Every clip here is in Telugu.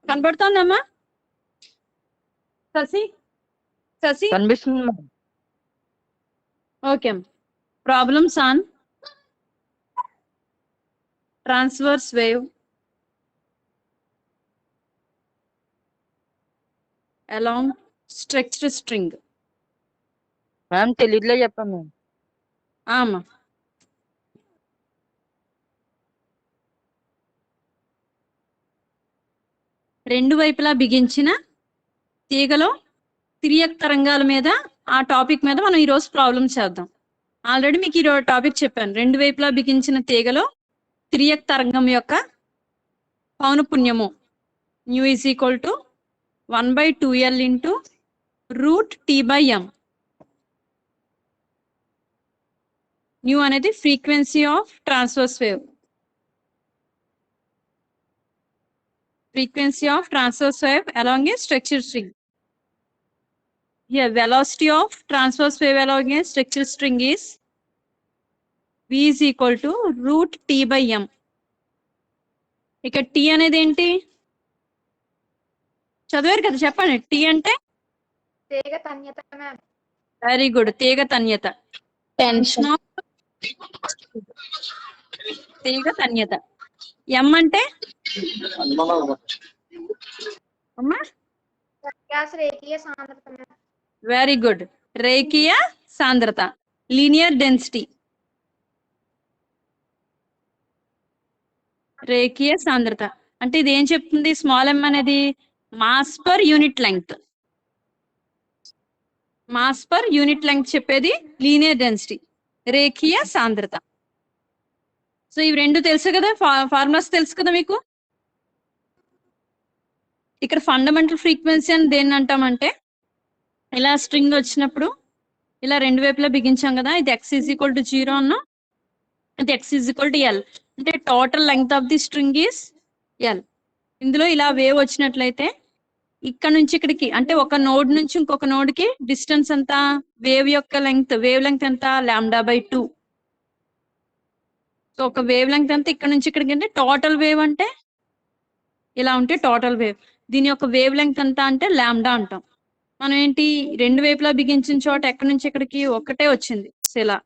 కనబడుతోందమ్మా శశి? శశి కనిపిస్తుంది madam. Okay. Problems on transverse wave along stretched string. Ma'am తెలుగులో చెప్పండి మ్యామ్. ఆమా రెండు వైపులా బిగించిన తీగలో తిరియక్ తరంగాల మీద ఆ టాపిక్ మీద మనం ఈరోజు ప్రాబ్లమ్ చేద్దాం. ఆల్రెడీ మీకు ఈరోజు టాపిక్ చెప్పాను. రెండు వైపులా బిగించిన తీగలో తిరియక్ తరంగం యొక్క పౌనపున్యము nu is equal to 1/2L into √T/m. Nu అనేది frequency of transverse wave. Frequency of transverse wave along a stretched string. Here, velocity of transverse wave along a stretched string is V is equal to √T/m. ఇక్కడ T అనేది ఏంటి చదివారు కదా, చెప్పండి. T అంటే తీగ తన్యత మ్యామ్. వెరీ గుడ్, తీగ తన్యత. టెన్షన్. తీగ తన్యత. M అంటే అమ్మా గ్యాస్ రేఖీయ సాంద్రత మ్యామ్. వెరీ గుడ్, రేఖీయ సాంద్రత, లీనియర్ డెన్సిటీ. రేఖీయ సాంద్రత అంటే ఇది ఏం చెప్తుంది? స్మాల్ m అనేది mass per unit length. Mass per unit length చెప్పేది లీనియర్ డెన్సిటీ, రేఖీయ సాంద్రత. సో ఇవి రెండు తెలుసు కదా, ఫార్ములాస్ తెలుసు కదా మీకు. ఇక్కడ ఫండమెంటల్ ఫ్రీక్వెన్సీ అని దేన్ని అంటామంటే, ఇలా స్ట్రింగ్ వచ్చినప్పుడు ఇలా రెండు వైపులా బిగించాం కదా, ఇది x ఈజ్ ఈక్వల్ టు 0 అన్నాం, ఇది x is equal to L. అంటే total length of the string is L. ఇందులో ఇలా వేవ్ వచ్చినట్లయితే ఇక్కడ నుంచి ఇక్కడికి అంటే ఒక నోడ్ నుంచి ఇంకొక నోడ్ కి డిస్టెన్స్ ఎంత? వేవ్ యొక్క లెంగ్త్, వేవ్ లెంగ్త్ ఎంత? λ/2. సో ఒక వేవ్ లెంగ్త్ అంతా ఇక్కడ నుంచి ఇక్కడికి అంటే టోటల్ వేవ్ అంటే ఇలా ఉంటే టోటల్ వేవ్. దీని యొక్క వేవ్ లెంగ్త్ ఎంత అంటే లాంబ్డా అంటాం. మనం ఏంటి రెండు వైపులా బిగించిన చోట ఎక్కడి నుంచి ఇక్కడికి ఒకటే వచ్చింది ఇలా.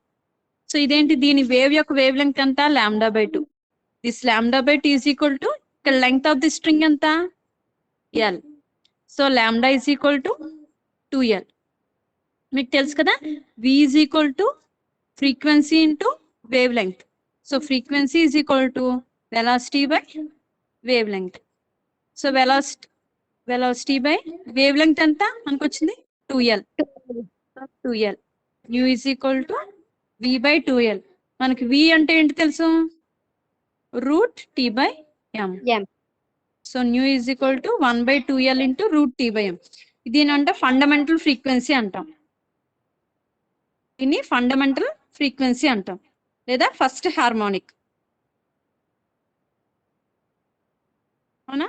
సో ఇదేంటి, దీని వేవ్ యొక్క వేవ్ లెంగ్త్ ఎంత? λ/2. దిస్ λ/2 ఈజ్ ఈక్వల్ టు ఇక్కడ లెంగ్త్ ఆఫ్ ది స్ట్రింగ్ ఎంత? L. So lambda is equal to 2L. మీకు తెలుసు కదా, V is equal to frequency into wave length. So frequency is equal to velocity by wave length. So velocity by wave length ఎంత మనకు వచ్చింది? 2L. 2L. New is equal to V/2L. మనకి V అంటే ఏంటి తెలుసు? √T/m. So new is equal to 1/2L into √T/m. దీనంటే fundamental frequency అంటాం. దీన్ని ఫండమెంటల్ ఫ్రీక్వెన్సీ అంటాం లేదా ఫస్ట్ హార్మోనిక్. అవునా?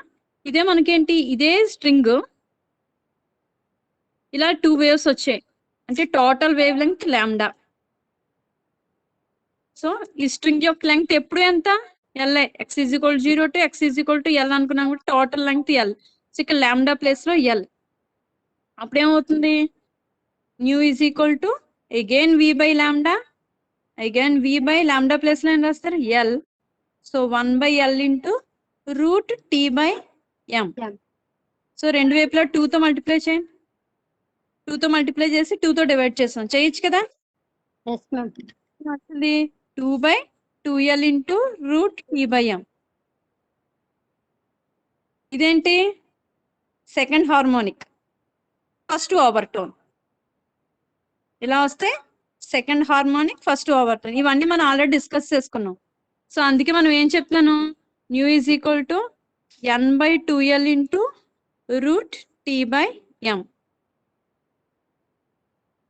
ఇదే మనకేంటి, ఇదే స్ట్రింగ్ ఇలా 2 వేవ్స్ వచ్చాయి అంటే total wavelength lambda. So ఈ స్ట్రింగ్ యొక్క లెంగ్త్ ఎప్పుడు ఎంత? L. x is equal 0 to x is equal to L అనుకున్నాం కాబట్టి టోటల్ లెంగ్త్ L. సో ఇక్కడ లాంబ్డా ప్లేస్ లో L. అప్పుడేమవుతుంది? Nu is equal to again V/λ, again V/λ place లో ఏం రాస్తారు? L. So 1/L into √T/m. So రెండు వైపులా 2 తో మల్టిప్లై చేయండి. 2 తో మల్టిప్లై చేసి 2 తో డివైడ్ చేస్తాం, చేయొచ్చు కదా. 2/2L into √T/m. ఇదేంటి? Second harmonic, first overtone. ఇలా వస్తే సెకండ్ హార్మోనిక్, ఫస్ట్ ఓవర్టోన్. ఇవన్నీ మనం ఆల్రెడీ డిస్కస్ చేసుకున్నాం. సో అందుకే మనం ఏం చెప్తున్నాను? Nu is equal to n/2L into √T/m.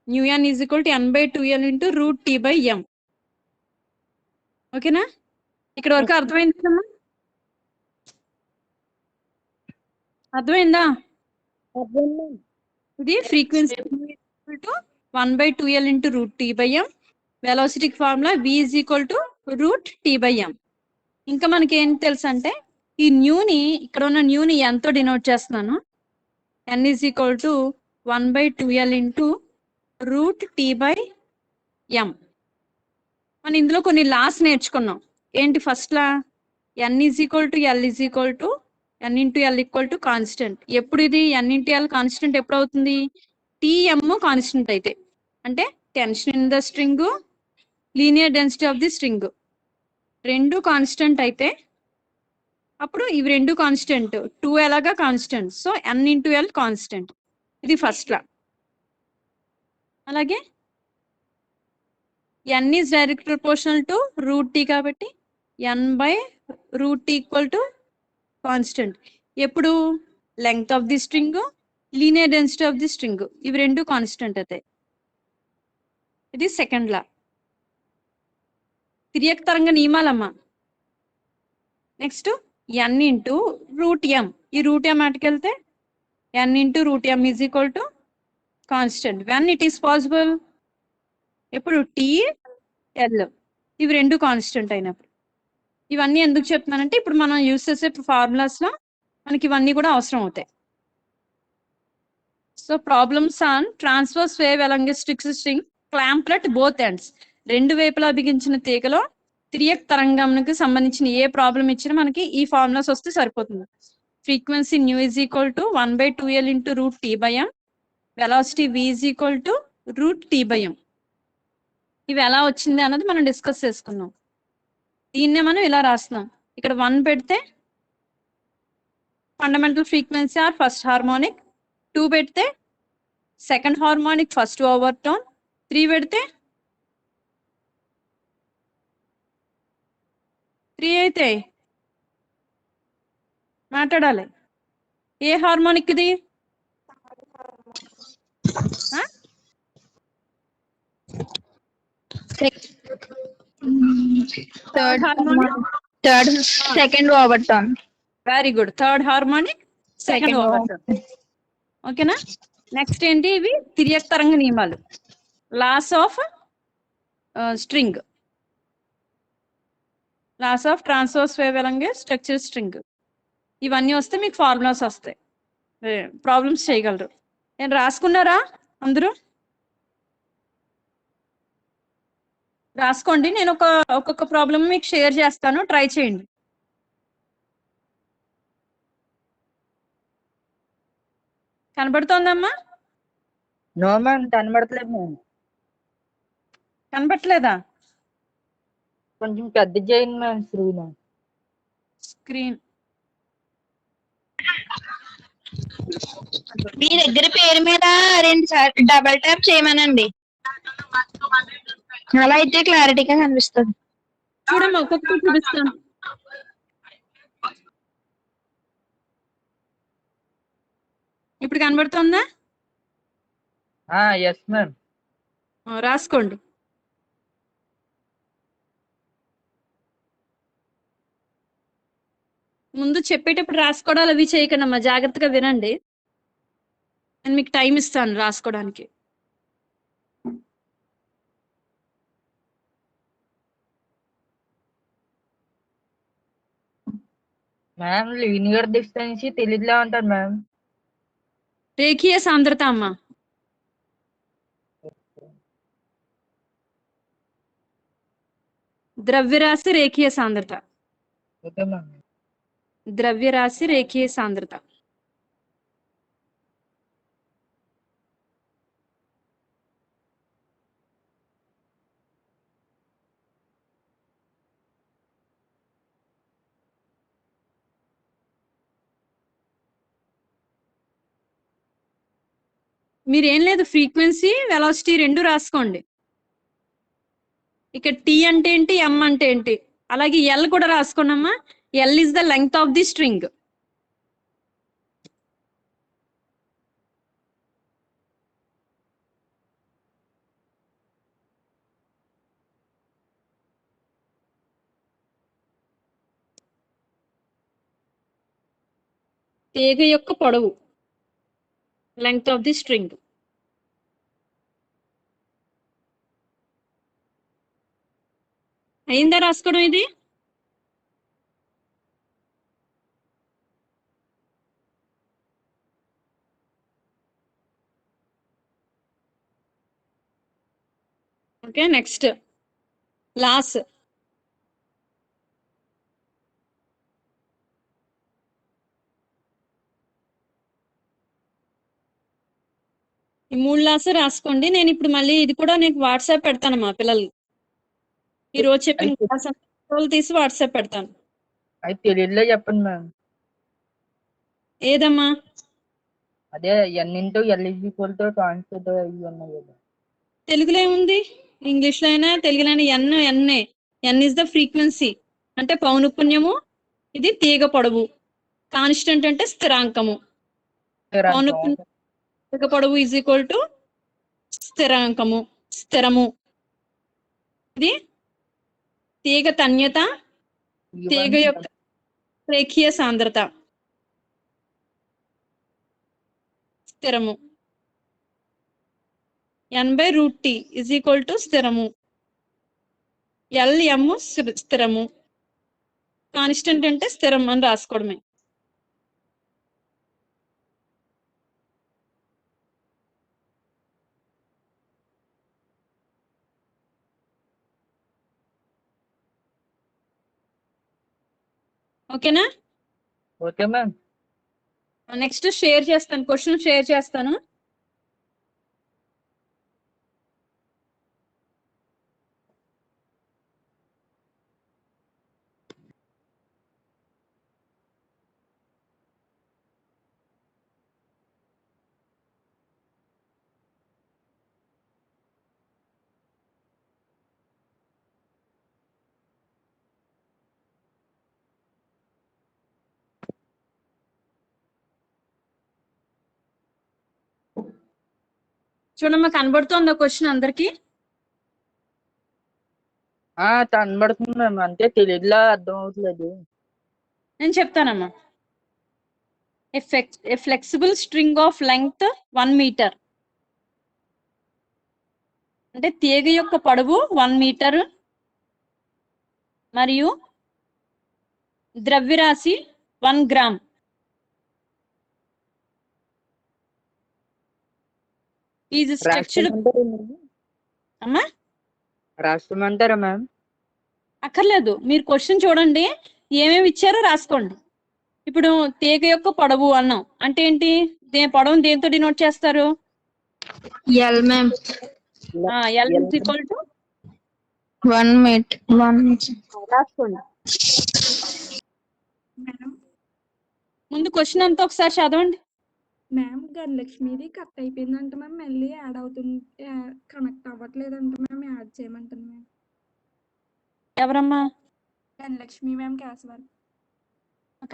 Nu n is equal to n/2L into √T/m. ఓకేనా? ఇక్కడ వరకు అర్థమైంది కదమ్మా? అర్థమైందా? ఇది ఫ్రీక్వెన్సీ 1/2L ఇంటూ √T/m. వెలాసిటీకి formula V is equal to √T/m. ఇంకా మనకి ఏం తెలుసు అంటే ఈ న్యూని ఇక్కడ ఉన్న న్యూని ఎంతో డినోట్ చేస్తున్నాను. n is equal to 1/2l into √t/m. మనం ఇందులో కొన్ని లాస్ నేర్చుకున్నాం. ఏంటి first law? n is equal to l is equal to n into l equal to constant. ఎప్పుడు ఇది n ఇంటూ l కాన్స్టెంట్ ఎప్పుడు అవుతుంది? tm కాన్స్టెంట్ అయితే. అంటే tension in the string, linear density of the string రెండు కాన్స్టెంట్ అయితే అప్పుడు ఇవి రెండు కాన్స్టెంట్. 2 ఎలాగా constant. So n into l constant. ఇది ఫస్ట్ లా. అలాగే n is direct proportional to √t కాబట్టి n/√t ఈక్వల్ టు కాన్స్టెంట్. ఎప్పుడు? Length of the string, linear density of the string ఇవి రెండు కాన్స్టెంట్ అయితే. ఇది సెకండ్ లా. తిరియక్ తరంగ నియమాలమ్మా. Next n into √m. ఈ √m అటుకెళ్తే n into √m is equal to constant. When it is possible? ఎప్పుడు? t, l ఇవి రెండు కాన్స్టెంట్ అయినప్పుడు. ఇవన్నీ ఎందుకు చెప్తున్నానంటే ఇప్పుడు మనం యూస్ చేసే ఫార్ములాస్ లో మనకి ఇవన్నీ కూడా అవసరం అవుతాయి. So problems on transverse wave along a fixed string clamped at both ends. రెండు వైపులా బిగించిన తీగలో తిరియక్ తరంగంకి సంబంధించిన ఏ ప్రాబ్లం ఇచ్చినా మనకి ఈ ఫార్ములాస్ వస్తే సరిపోతుంది. Frequency nu is equal to 1/2l into √t/m. Velocity v is equal to √t/m. ఇవి ఎలా వచ్చింది అన్నది మనం డిస్కస్ చేసుకున్నాం. దీన్నే మనం ఇలా రాస్తున్నాం. ఇక్కడ 1 పెడితే fundamental frequency or first harmonic, 2 పెడితే second harmonic first overtone, 3 పెడితే 3 అయితే మాట్లాడాలి. ఏ హార్మోనిక్ ఇది? Third second overtone. Very good. Third harmonic second overtone. ఓకేనా? నెక్స్ట్ ఏంటి? ఇవి తిరియక్ తరంగ నియమాలు. Laws of string, laws of transverse wave along a structure string. ఇవన్నీ వస్తే మీకు ఫార్ములాస్ వస్తాయి. ప్రాబ్లమ్స్ చేయగలరు. నేను రాసుకున్నారా అందరూ? రాసుకోండి. నేను ఒక్కొక్క ప్రాబ్లం మీకు షేర్ చేస్తాను, ట్రై చేయండి. కనబడుతోందమ్మా? నో మ్యామ్, కనబడట్లేదు మ్యామ్. కనబట్లేదా? కొంచెం పెద్ద చేయండి మ్యామ్ స్క్రీన్. స్క్రీన్ మీ దగ్గర పేరు మీద 2 సార్లు డబల్ ట్యాప్ చేయమనండి. అలా అయితే క్లారిటీగా కనిపిస్తుంది. చూడమ్మా, ఒక్కొక్కటి చూపిస్తాను. ఇప్పుడు కనబడుతోందా? Yes ma'am. రాసుకోండి. ముందు చెప్పేటప్పుడు రాసుకోవడాలు అవి చేయకండి అమ్మా, జాగ్రత్తగా వినండి. నేను మీకు టైం ఇస్తాను రాసుకోవడానికి. మ్యామ్ లీనియర్ డిస్టెన్స్ తెలియదులే అంటారు మ్యామ్. రేఖీయ సాంద్రత అమ్మా. ద్రవ్యరాశి రేఖీయ సాంద్రత. Okay ma'am. ద్రవ్యరాశి రేఖీయ సాంద్రత. మీరేం లేదు, ఫ్రీక్వెన్సీ వెలాసిటీ రెండు రాసుకోండి. ఇక్కడ టీ అంటే ఏంటి, ఎం అంటే ఏంటి, అలాగే ఎల్ కూడా రాసుకోండి అమ్మా. L is the length of the string. తీగ యొక్క పొడవు, లెంగ్త్ ఆఫ్ ది స్ట్రింగ్. అయిందా రాసుకోవడం ఇది? Okay, next laws. ఈ 3 లాస్ రాసుకోండి. నేను ఇప్పుడు మళ్ళీ ఇది కూడా నీకు వాట్సాప్ పెడతాను మా పిల్లలు. ఈ రోజు చెప్పిన అయితే క్లాస్ అంతా తీసి వాట్సాప్ పెడతాను. అది తెలియదులే చెప్పండి మ్యామ్. ఏదమ్మా? అదే N into L is equal to transport ఇవి ఉన్నాయి కదా. తెలుగులో ఏముంది? ఇంగ్లీష్ లో అయినా తెలుగులో అయినా ఎన్నే. ఎన్ ఇస్ ద ఫ్రీక్వెన్సీ అంటే పౌనఃపున్యము. ఇది తీగ పొడవు. కాన్స్టెంట్ అంటే స్థిరాంకము. పౌనఃపున్యం తీగ పొడవు ఈజ్ ఈక్వల్ టు స్థిరాంకము, స్థిరము. ఇది తీగ తన్యత, తీగ యొక్క రేఖీయ సాంద్రత, స్థిరము. n/√t ఇజ్ ఈక్వల్ టు స్థిరము. Lm స్థిరము. కాన్స్టెంట్ అంటే స్థిరం అని రాసుకోవడమే. ఓకేనా? Okay ma'am. నెక్స్ట్ షేర్ చేస్తాను, క్వశ్చన్ షేర్ చేస్తాను. చూడమ్మా, కనబడుతోందా క్వశ్చన్ అందరికి? కనబడుతుంది మ్యామ్, అంటే తెలియదులా అర్థం అవట్లేదు. నేను చెప్తానమ్మా. A flexible string of length 1 metre అంటే తీగ యొక్క పొడవు 1 మీటర్ మరియు ద్రవ్యరాశి 1 గ్రామ్. Is stretched. అమ్మా రాస్తామంటారా మ్యామ్? అక్కర్లేదు, మీరు క్వశ్చన్ చూడండి, ఏమేమి ఇచ్చారో రాసుకోండి. ఇప్పుడు తీగ యొక్క పొడవు అన్నాం అంటే ఏంటి? పొడవును దేంతో డినోట్ చేస్తారు? L ma'am. L is equal to 1 metre. రాసుకోండి. ముందు క్వశ్చన్ అంతా ఒకసారి చదవండి. మ్యామ్ ధనలక్ష్మిది కట్ అయిపోయిందంట మ్యామ్, మళ్ళీ యాడ్ అవుతుంది, కనెక్ట్ అవ్వట్లేదంట మ్యామ్, యాడ్ చేయమంటుంది మ్యామ్. ఎవరమ్మా? ధనలక్ష్మి మ్యామ్ క్యాసవర్.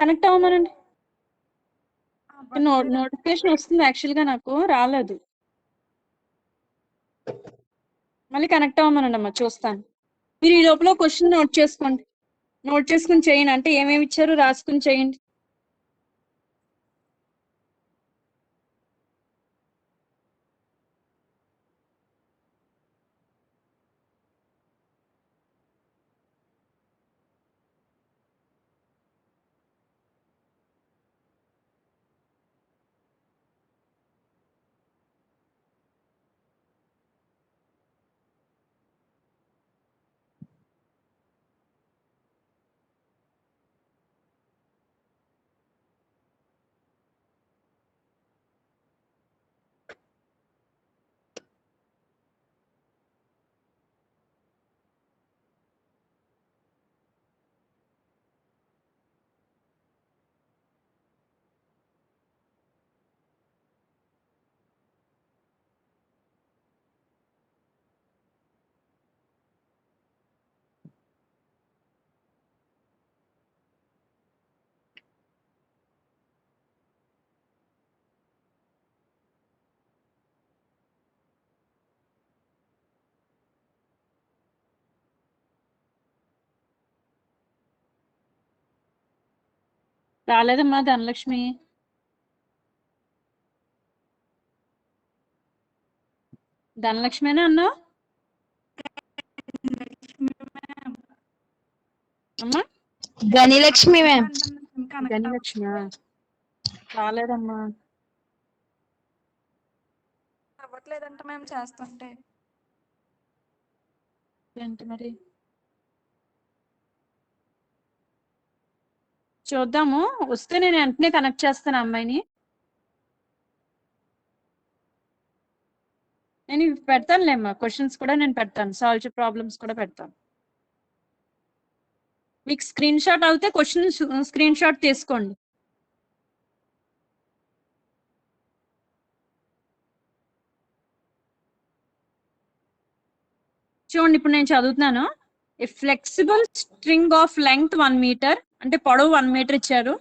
కనెక్ట్ అవ్వమనండి. నోటిఫికేషన్ వస్తుంది, యాక్చువల్ గా నాకు రాలేదు. మళ్ళీ కనెక్ట్ అవ్వమనండి అమ్మా, చూస్తాను. మీరు ఈ లోపల క్వశ్చన్ నోట్ చేసుకోండి. నోట్ చేసుకుని చేయండి, అంటే ఏమేమి ఇచ్చారో రాసుకుని చేయండి. రాలేదమ్మా ధనలక్ష్మి. ధనలక్ష్మినే అన్నావు అమ్మా? గనిలక్ష్మి మ్యామ్. ధనలక్ష్మి రాలేదమ్మా. అవ్వట్లేదంట మ్యామ్ చేస్తుంటే. ఏంటి మరి చూద్దాము, వస్తే నేను వెంటనే కనెక్ట్ చేస్తాను అమ్మాయిని. నేను ఇవి పెడతానులేమ్మా, క్వశ్చన్స్ కూడా నేను పెడతాను, సాల్వ్ ప్రాబ్లమ్స్ కూడా పెడతాను. మీకు స్క్రీన్ షాట్ అవుతే క్వశ్చన్ స్క్రీన్ షాట్ తీసుకోండి. చూడండి ఇప్పుడు నేను చదువుతున్నాను. A flexible string of length 1 metre, అంటే పొడవు 1 మీటర్ ఇచ్చారు,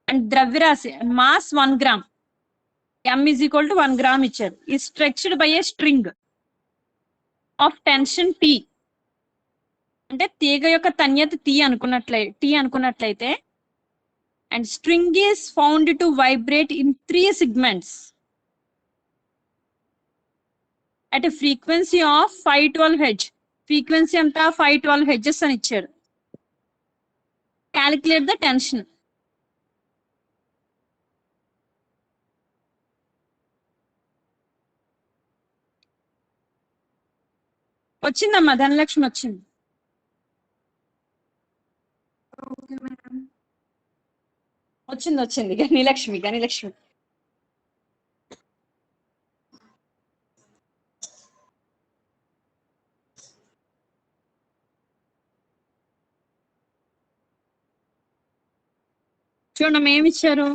అండ్ ద్రవ్యరాశి mass 1 gram, m is equal to 1 gram ఇచ్చారు. ఈ stretched by a string of tension T, అంటే తీగ యొక్క తన్యత T అనుకున్నట్లయితే and string is found to vibrate in 3 segments at a frequency of 512 hertz. Frequency అంతా 512 హెర్ట్జెస్ అని ఇచ్చారు. Calculate the tension. వచ్చిందమ్మా, ధనలక్ష్మి వచ్చింది. Okay madam. వచ్చింది గనిలక్ష్మి. చూడండి ఏమి ఇచ్చారు,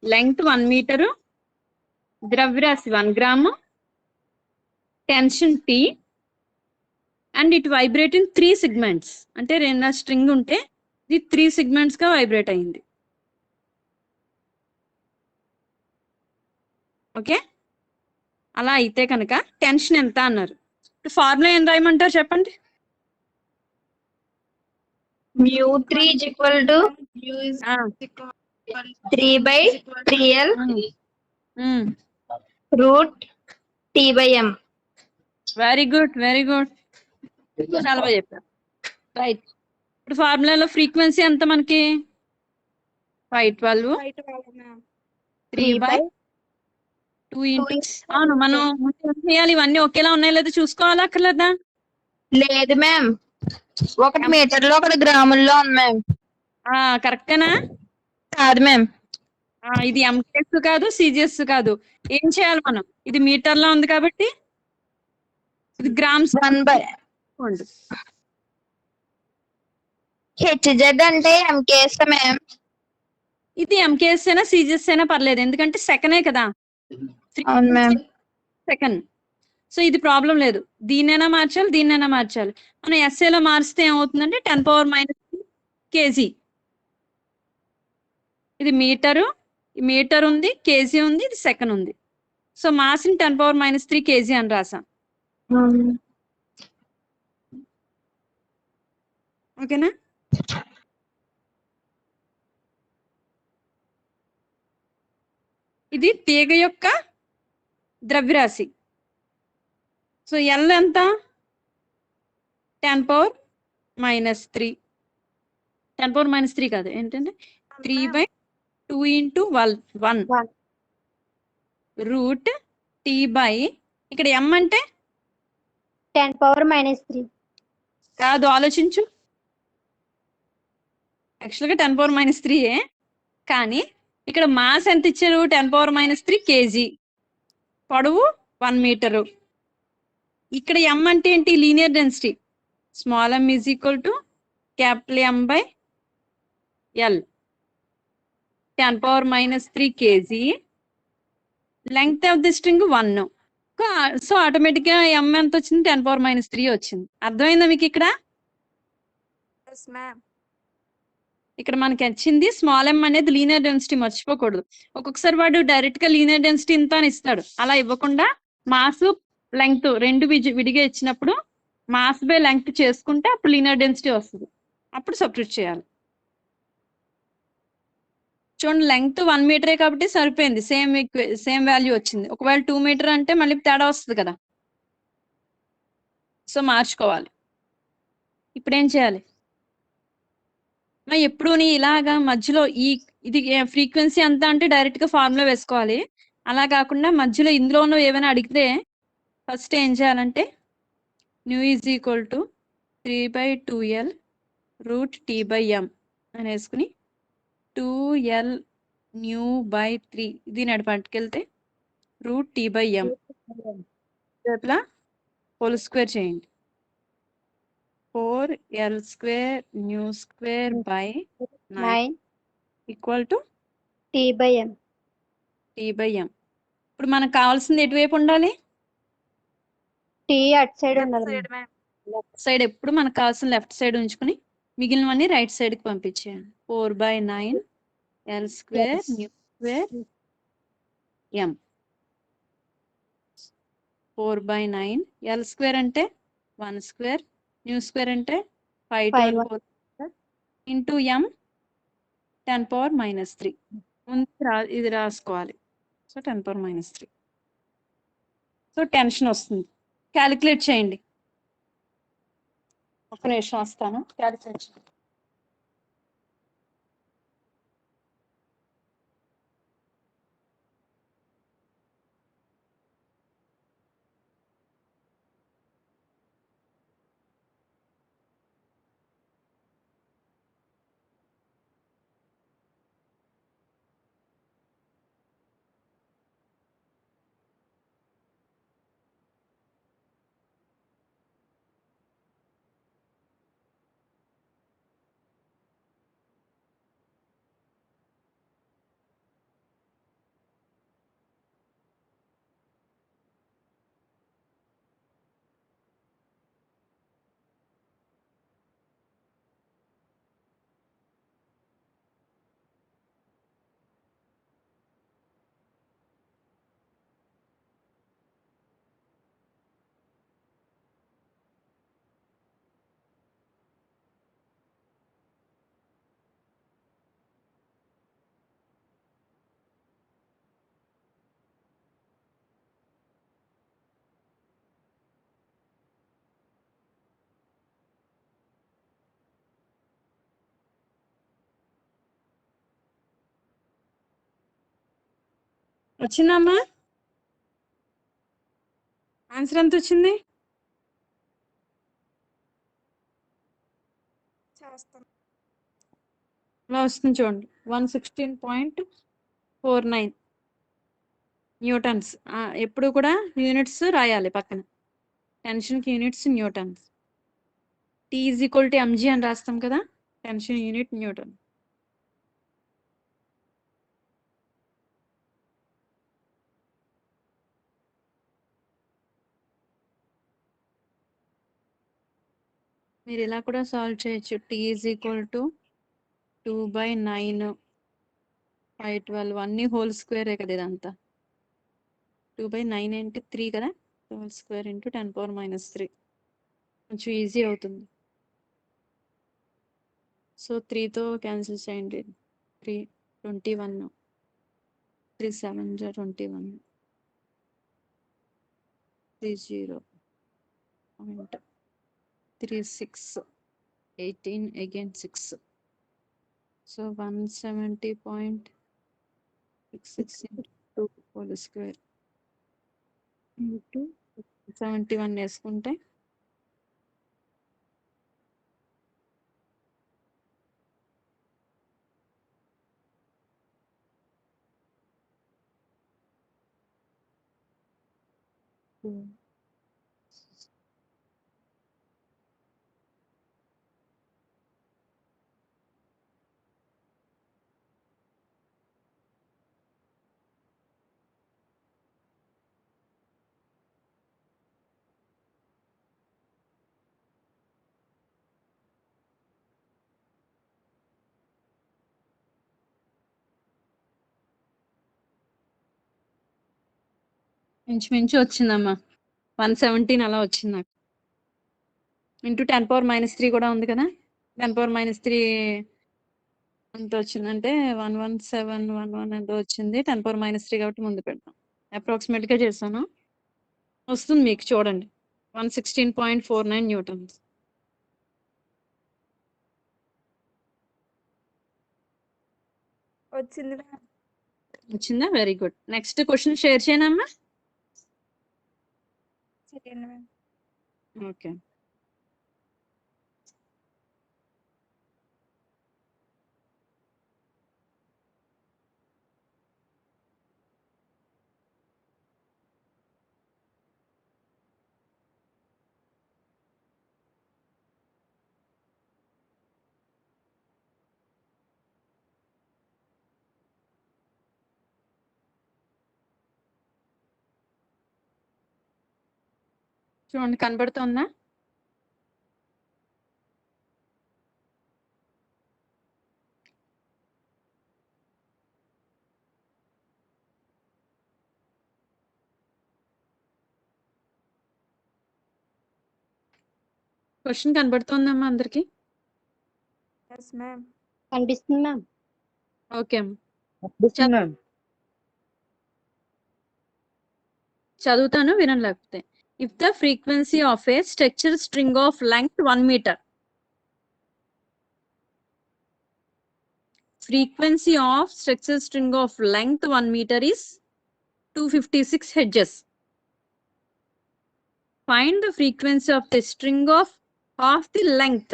లెంగ్త్ 1 మీటరు, ద్రవ్యరాశి 1 gram, tension T, and it vibrate in 3 segments. అంటే రెండు స్ట్రింగ్ ఉంటే ఇది 3 సెగ్మెంట్స్ గా వైబ్రేట్ అయింది. ఓకే, అలా అయితే కనుక టెన్షన్ ఎంత అన్నారు. ఫార్ములా ఏం రాయమంటారు చెప్పండి. mu3 is equal to 3/3l root T by m. Very good చాలా బాగా చెప్పారు. రైట్, ఇప్పుడు ఫార్ములాలో ఫ్రీక్వెన్సీ ఎంత మనకి 512, 3/2 ఇంటూ. అవును, మనం చేయాలి, ఇవన్నీ ఒకేలా ఉన్నాయో లేదో చూసుకోవాలా అక్కర్లేదా? లేదు మ్యామ్, 1 మీటర్లో 1 గ్రాముల్లో ఉంది మ్యామ్. కరెక్టేనా? కాదు మ్యామ్. ఇది ఎంకేఎస్ కాదు, సిజిఎస్ కాదు. ఏం చేయాలి మనం, ఇది మీటర్ లో ఉంది కాబట్టి ఇది గ్రామ్స్ 1/hz అంటే ఎంకేఎస్ మ్యామ్. ఇది ఎంకేఎస్ అయినా సిజిఎస్ అయినా పర్లేదు, ఎందుకంటే సెకండే కదా, అవును మ్యామ్. సెకండ్. సో ఇది ప్రాబ్లం లేదు, దీన్నైనా మార్చాలి. మనం ఎస్ఏలో మార్చితే ఏమవుతుందంటే 10⁻³ కేజీ. ఇది మీటర్ ఉంది, కేజీ ఉంది, ఇది సెకండ్ ఉంది. సో మాస్ ని 10⁻³ కేజీ అని రాసాం. ఓకేనా? ఇది తీగ యొక్క ద్రవ్యరాశి. సో ఎల్ ఎంత, 10⁻³ 10⁻³ కాదు, ఏంటంటే 3/2 ఇంటూ 1 రూట్ T బై, ఇక్కడ m అంటే 10⁻³ కాదు, ఆలోచించు. యాక్చువల్గా 10⁻³ కానీ ఇక్కడ మాస్ ఎంత ఇచ్చారు, 10⁻³ కేజీ, పొడవు 1 మీటరు. ఇక్కడ m అంటే ఏంటి, linear density. Small m is equal to capital M/L. 10⁻³ KG, length of the string 1. So automatic గా m ఎంత వచ్చింది, 10⁻³ వచ్చింది. అర్థమైందా మీకు? ఇక్కడ మనకి వచ్చింది స్మాల్ m అనేది లీనియర్ డెన్సిటీ, మర్చిపోకూడదు. ఒక్కొక్కసారి వాడు డైరెక్ట్ గా లీనియర్ డెన్సిటీ ఇంత అని ఇస్తాడు, అలా ఇవ్వకుండా మాస్ లెంగ్త్ రెండు విడిగా ఇచ్చినప్పుడు మాస్ బై లెంగ్త్ చేసుకుంటే అప్పుడు లీనియర్ డెన్సిటీ వస్తుంది, అప్పుడు సబ్స్టిట్యూట్ చేయాలి. చూడండి, లెంగ్త్ 1 మీటరే కాబట్టి సరిపోయింది, సేమ్ వాల్యూ వచ్చింది. ఒకవేళ 2 మీటర్ అంటే మళ్ళీ తేడా వస్తుంది కదా, సో మార్చుకోవాలి. ఇప్పుడు ఏం చేయాలి, ఎప్పుడు ఇలాగా మధ్యలో ఇది ఫ్రీక్వెన్సీ అంతా అంటే డైరెక్ట్ గా ఫార్ములా వేసుకోవాలి. అలా కాకుండా మధ్యలో ఇందులో ఏమైనా అడిగితే ఫస్ట్ ఏం చేయాలంటే nu is equal to 3/2L root T by M అని వేసుకుని 2L న్యూ బై 3 దీని అటు పట్టుకెళ్తే రూట్ T by M రేపులా హోల్ స్క్వేర్ చేయండి 4L square nu square by 9 equal to T/M. T by M. ఇప్పుడు మనకు కావాల్సింది ఎటువైపు ఉండాలి? T అటు సైడ్ ఉండాలి. లెఫ్ట్ సైడ్ ఎప్పుడు మనకు కావాల్సిన లెఫ్ట్ సైడ్ ఉంచుకుని మిగిలినవన్నీ రైట్ సైడ్ కి పంపించేయండి 4/9 L square Yes. New square M 4/9 L square అంటే 1 స్క్వేర్ న్యూ స్క్వేర్ అంటే 5 ఇంటూ M 10⁻³ ముందు ఇది రాసుకోవాలి. సో 10⁻³ సో టెన్షన్ వస్తుంది. క్యాలిక్యులేట్ చేయండి. ఒక నిమిషం వస్తాను. క్యాలిక్యులేట్ చేయండి. వచ్చిందమ్మా? ఆన్సర్ ఎంత వచ్చింది? చేస్తాను. ఇలా వస్తుంది చూడండి 116.49 న్యూటన్స్. ఎప్పుడు కూడా యూనిట్స్ రాయాలి పక్కన. టెన్షన్కి యూనిట్స్ న్యూటన్స్. T = mg అని రాస్తాం కదా, టెన్షన్ యూనిట్ న్యూటన్. మీరు ఇలా కూడా సాల్వ్ చేయొచ్చు. T = 2/9 512 అన్ని హోల్ స్క్వేరే కదా ఇదంతా. 2/9 అంటే 3 కదా, హోల్ స్క్వేర్ ఇంటూ 10⁻³ కొంచెం ఈజీ అవుతుంది. సో 3తో క్యాన్సిల్ చేయండి. 3 21 3 7 21 30.36 18 again 6. So 170.66 into 2 whole square into 71 వేసుకుంటే ఇంచుమించు వచ్చిందమ్మా 117 అలా వచ్చింది నాకు. ఇంటూ 10⁻³ కూడా ఉంది కదా, 10⁻³ ఎంత వచ్చిందంటే 11711 ఎంతో వచ్చింది. 10⁻³ కాబట్టి ముందు పెడతాం. అప్రాక్సిమేట్ గా చేశాను, వస్తుంది మీకు చూడండి 116.49 న్యూటన్స్. వచ్చింది. వచ్చిందా? Very good. Next question share చేయనమ్మా. చేయండి మ్యామ్. ఓకే. చూడండి కనబడుతుందా? క్వశ్చన్ కనబడుతుందమ్మా అందరికి? Yes ma'am. కనిపిస్తుంది మ్యామ్. ఓకే అమ్మా. అనిపిస్తుంది మ్యామ్. చదువుతాను వినండి లేకపోతే. If the frequency of a structure string of length 1 metre, frequency of structure string of length 1 meter is 256 hertz. Find the frequency of the string of half the length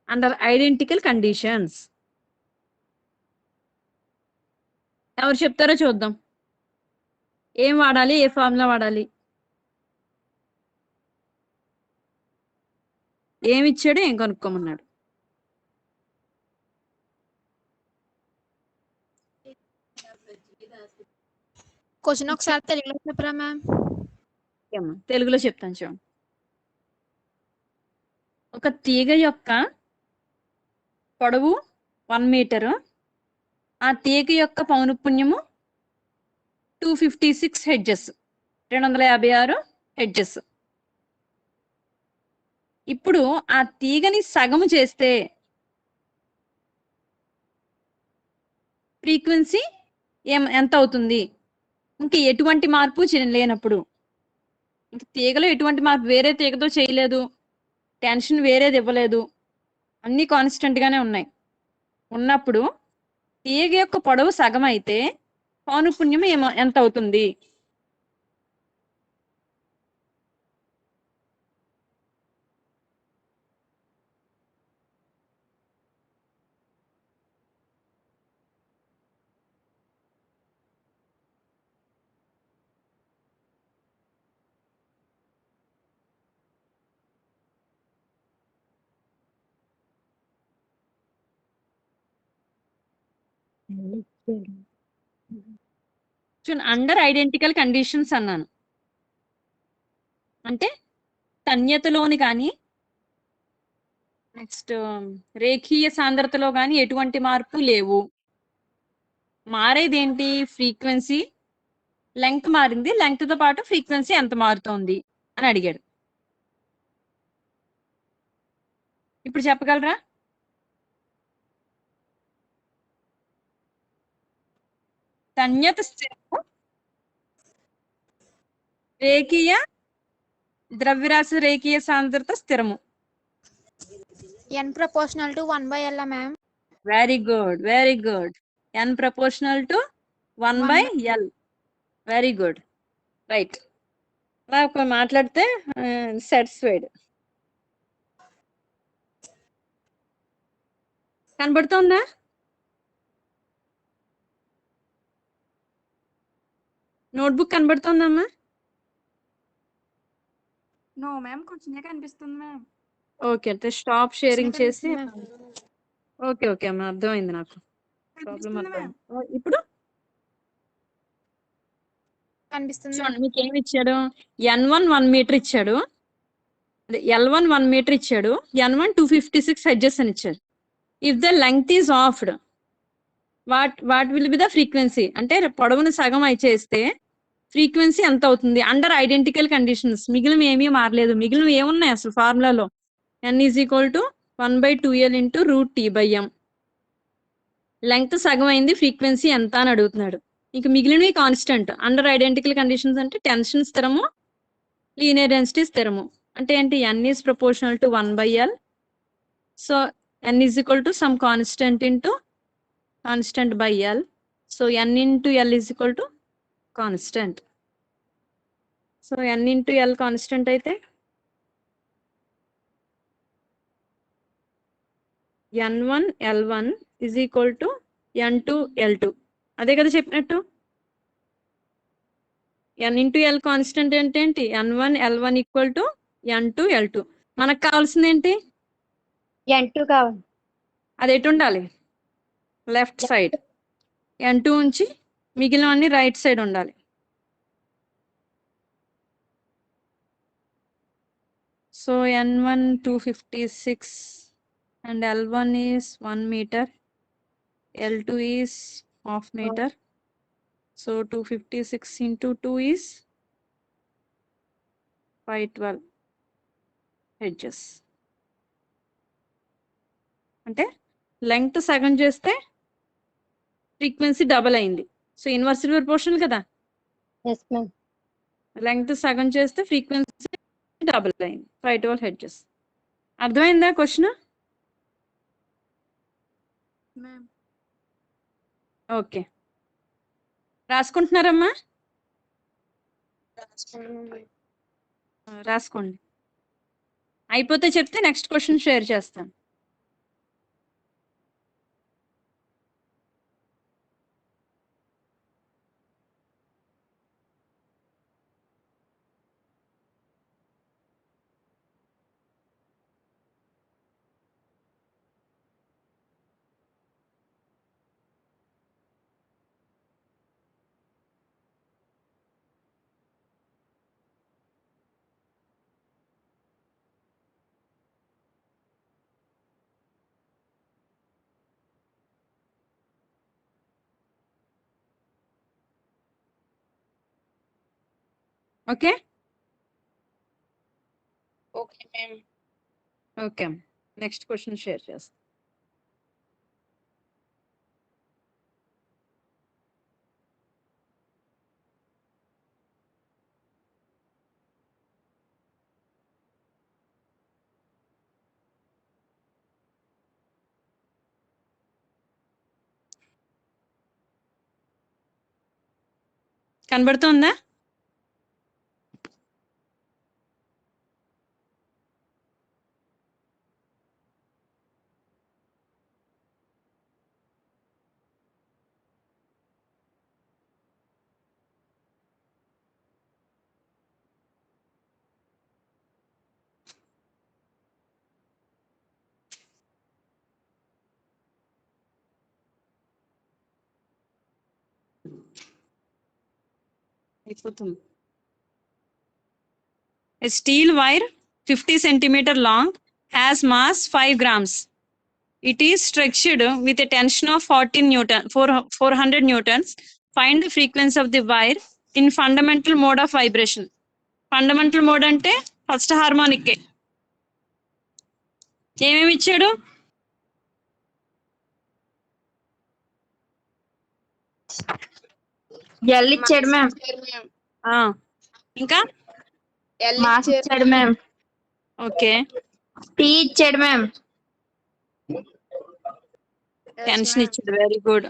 under identical conditions. ఎవరు చెప్తారో చూద్దాం. ఏం వాడాలి, ఏ ఫార్ములా వాడాలి? ఏమి ఇచ్చాడు, ఏం కనుక్కోమన్నాడు? క్వశ్చన్ ఒకసారి తెలుగులో చెప్పరా మ్యామ్? తెలుగులో చెప్తాను చూడండి. ఒక తీగ యొక్క పొడవు 1 మీటరు, ఆ తీగ యొక్క పౌనఃపున్యము 256 హెడ్జెస్, 256 హెడ్జెస్. ఇప్పుడు ఆ తీగని సగము చేస్తే ఫ్రీక్వెన్సీ ఎంత అవుతుంది? ఇంక ఎటువంటి మార్పు లేనప్పుడు, ఇంక తీగలో ఎటువంటి మార్పు, వేరే తీగతో చేయలేదు, టెన్షన్ వేరేది ఇవ్వలేదు, అన్ని కాన్స్టెంట్ గానే ఉన్నాయి ఉన్నప్పుడు తీగ యొక్క పొడవు సగం అయితే పౌనఃపున్యం ఎంత అవుతుంది? అండర్ ఐడెంటికల్ కండిషన్స్ అన్నాను. అంటే తన్యతలోని కానీ నెక్స్ట్ రేఖీయ సాంద్రతలో కానీ ఎటువంటి మార్పు లేవు. మారేది ఏంటి? ఫ్రీక్వెన్సీ. లెంగ్త్ మారింది, లెంగ్త్ తో పాటు ఫ్రీక్వెన్సీ ఎంత మారుతోంది అని అడిగాడు. ఇప్పుడు చెప్పగలరా? తన్యత స్థిరము, రేఖీయ ద్రవ్యరాశి రేఖీయ సాంద్రత స్థిరము. n proportional to 1/l ma'am. Very good, very good. n proportional to 1/l. Very good, right. నాకు మాట్లాడితే సాటిస్ఫైడ్. కనబడుతోందా? నోట్బుక్ కనబడుతోందమ్మా? నో మ్యామ్, కొంచెమే కనిపిస్తుంది మ్యామ్. ఓకే, అంటే స్టాప్ షేరింగ్ చేసి. కనిపిస్తుంది ఓకే ఓకే అమ్మా, అర్థమైంది నాకు. ప్రాబ్లం కనిపిస్తుంది మ్యామ్. అర్థమైంది. ఇప్పుడు కనిపిస్తుంది చూడండి, మీకు ఏమి ఇచ్చాడు? N1 1 మీటర్ ఇచ్చాడు, అదే L1 1 మీటర్ ఇచ్చాడు, N1 256 హెడ్జెస్ అని ఇచ్చాడు. If the length is halved, what will be the frequency? అంటే పొడవును సగం చేస్తే ఫ్రీక్వెన్సీ ఎంత అవుతుంది? Under identical conditions. మిగిలిన ఏమీ మారలేదు. మిగిలిన ఏమున్నాయి అసలు ఫార్ములాలో? n is equal to 1/2l into √t/m. Length సగం అయింది, ఫ్రీక్వెన్సీ ఎంత అని అడుగుతున్నాడు. ఇంక మిగిలినవి కాన్స్టెంట్. అండర్ ఐడెంటికల్ కండిషన్స్ అంటే టెన్షన్ స్థిరము, లీనియర్ డెన్సిటీ స్థిరము. అంటే ఏంటి? n is proportional to 1/l. So n is equal to some constant into constant by l. So n into l is equal to constant. So n into l constant అయితే n1 L1 is equal to n2 L2. అదే కదా చెప్పినట్టు. n ఇంటూ l కాన్స్టెంట్ అంటే ఏంటి? n1 L1 equal to n2 L2. మనకు కావాల్సింది ఏంటి? n2 కావాలి. అది ఎటు ఉండాలి? Left side. n2 ఉంచి మిగిలినవన్నీ రైట్ సైడ్ ఉండాలి. So N1 256 and L1 is 1 meter. L2 is half meter. So 256 into 2 is 512 edges. అంటే లెంగ్త్ సగం చేస్తే ఫ్రీక్వెన్సీ డబల్ అయింది. సో ఇన్వర్స్ ప్రపోర్షనల్ కదా, ఎస్ మ్యామ్. లెంగ్త్ సగం చేస్తే ఫ్రీక్వెన్సీ డబల్ అయింది, 512 హెడ్జెస్. అర్థమైందా క్వశ్చన్? Ma'am okay, రాసుకుంటున్నారమ్మా? రాసుకోండి. అయిపోతే చెప్తే నెక్స్ట్ క్వశ్చన్ షేర్ చేస్తాను. Okay okay ma'am. Okay, next question share చేస్తాను. కనబడుతుందా? అయిపోతుంది. A steel wire 50 centimeter long has mass 5 grams. It is stretched with a tension of 400 newtons. Find the frequency of the wire in fundamental mode of vibration. Fundamental mode అంటే ఫస్ట్ హార్మోనిక్. ఏమేమి ఇచ్చాడు? ఎల్ ఇచ్చాడు మ్యామ్. ఇంకా మాస్ ఇచ్చాడు మ్యామ్. ఓకే, టీ ఇచ్చాడు మ్యామ్. టెన్షన్ ఇచ్చాడు. Very good.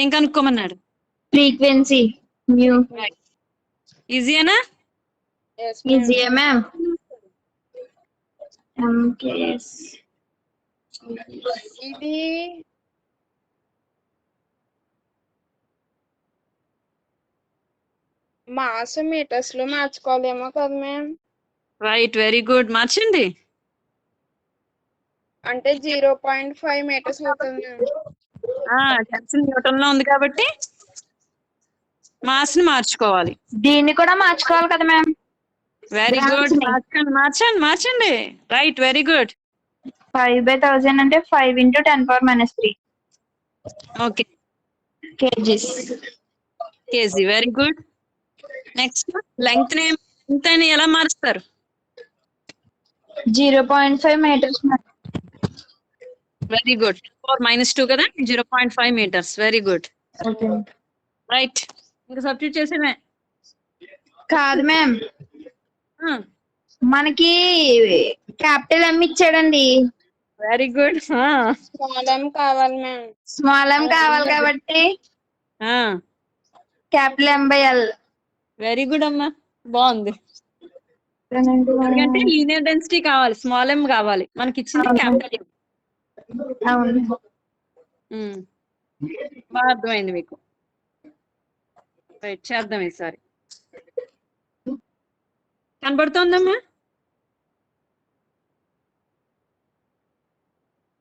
ఏం కనుక్కోమన్నాడు? Frequency nu. ఈజీయేనా? ఈజీయే మ్యామ్. ఇది మాస్ మీటర్స్ లో మార్చుకోవాలేమో కదా మ్యామ్. Right, very good. మార్చండి. అంటే 0.5 మీటర్స్ అవుతుంది మ్యామ్. టెన్షన్ న్యూటన్ లో ఉంది కాబట్టి మాస్ ని మార్చుకోవాలి. దీన్ని కూడా మార్చుకోవాలి కదా మ్యామ్. Very good. మార్చండి మార్చండి. Right, very good. 5/1000 అంటే 5 × 10⁻³ okay, kgs. KG. Very good. Next length అని ఎలా మారుస్తారు? 0.5 మీటర్స్. Very good. 4 - 2 కదా, 0.5 metres. Very good. Okay. Right, ఇంకా సబ్స్టిట్యూట్ చేసేమే. కాదు మ్యామ్, మనకి క్యాపిటల్ ఎం ఇచ్చాడండి. Very good. స్మాల్ ఎం కావాలి మ్యామ్. స్మాల్ ఎం కావాలి కాబట్టి క్యాపిటల్ M/L. వెరీ గుడ్ అమ్మా, బాగుంది. ఎందుకంటే లీనియర్ డెన్సిటీ కావాలి, స్మాల్ ఎం కావాలి. మనకి ఇచ్చింది క్యాపిటల్. అవును, బాగా అర్థమైంది మీకు. రైట్, చేద్దాం ఈసారి. కనబడుతోందమ్మా?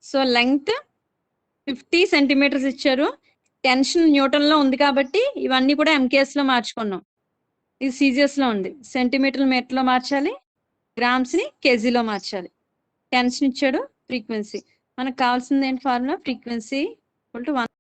సో లెంగ్త్ 50 సెంటీమీటర్స్ ఇచ్చారు. టెన్షన్ న్యూటన్ లో ఉంది కాబట్టి ఇవన్నీ కూడా ఎంకేఎస్ లో మార్చుకున్నాం. ఇది CGS లో ఉంది. సెంటీమీటర్ మీటర్ లో మార్చాలి, గ్రామ్స్ ని కేజీలో మార్చాలి. టెన్స్ ఇచ్చాడు, ఫ్రీక్వెన్సీ. మనకు కావాల్సింది ఏంటి ఫార్ములా? ఫ్రీక్వెన్సీ = 1